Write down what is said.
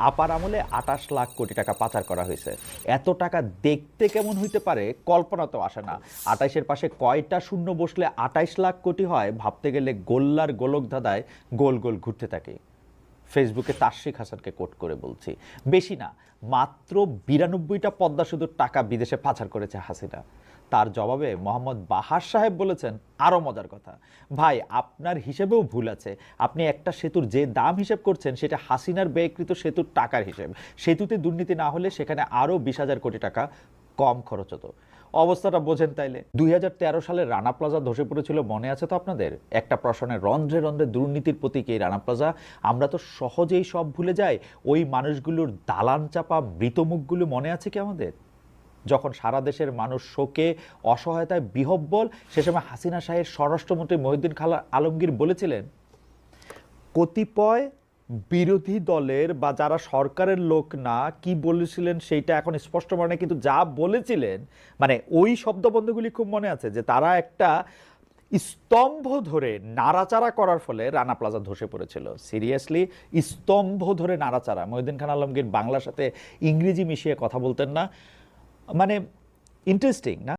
আপার আমলে 28 লাখ কোটি টাকা পাচার করা হয়েছে। এত টাকা দেখতে কেমন হইতে পারে কল্পনা তো আসে না। 28-এর পাশে কয়টা শূন্য বসলে 28 লাখ কোটি হয়, ভাবতে গেলে গোল্লার গোলক ধাঁধায় গোল গোল ঘুরতে থাকে। ফেসবুকে তাশরিক হাসানকে কোট করে বলছি, বেশি না, মাত্র 92টা পদ্মা সেতুর টাকা বিদেশে পাচার করেছে হাসিনা। তার জবাবে মোহাম্মদ বাহার সাহেব বলেছেন আরও মজার কথা, ভাই আপনার হিসেবেও ভুল আছে। আপনি একটা সেতুর যে দাম হিসেব করছেন সেটা হাসিনার ব্যয়কৃত সেতুর টাকার হিসেব। সেতুতে দুর্নীতি না হলে সেখানে আরও 20,000 কোটি টাকা কম খরচ হতো। অবস্থাটা বোঝেন তাইলে। 2013 সালে রানা প্লাজা ধসে পড়েছিল, মনে আছে তো আপনাদের? একটা প্রশ্নের রন্ধ্রে রন্ধ্রে দুর্নীতির প্রতীক এই রানা প্লাজা। আমরা তো সহজেই সব ভুলে যাই। ওই মানুষগুলোর দালান চাপা মৃত মুখগুলো মনে আছে কি আমাদের? যখন সারা দেশের মানুষ শোকে অসহায়তায় বিহব্বল, সে সময় হাসিনা সাহেব স্বরাষ্ট্রমন্ত্রী মহিউদ্দিন খান আলমগীর বলেছিলেন, কতিপয় বিরোধী দলের বা যারা সরকারের লোক না, কি বলেছিলেন সেইটা এখন স্পষ্ট মনে নেই, কিন্তু যা বলেছিলেন মানে ওই শব্দবন্ধগুলি খুব মনে আছে, যে তারা একটা স্তম্ভ ধরে নাড়াচাড়া করার ফলে রানা প্লাজা ধসে পড়েছিল। সিরিয়াসলি, স্তম্ভ ধরে নাড়াচাড়া। মহিউদ্দিন খান আলমগীর বাংলার সাথে ইংরেজি মিশিয়ে কথা বলতেন না, মানে ইন্টারেস্টিং না?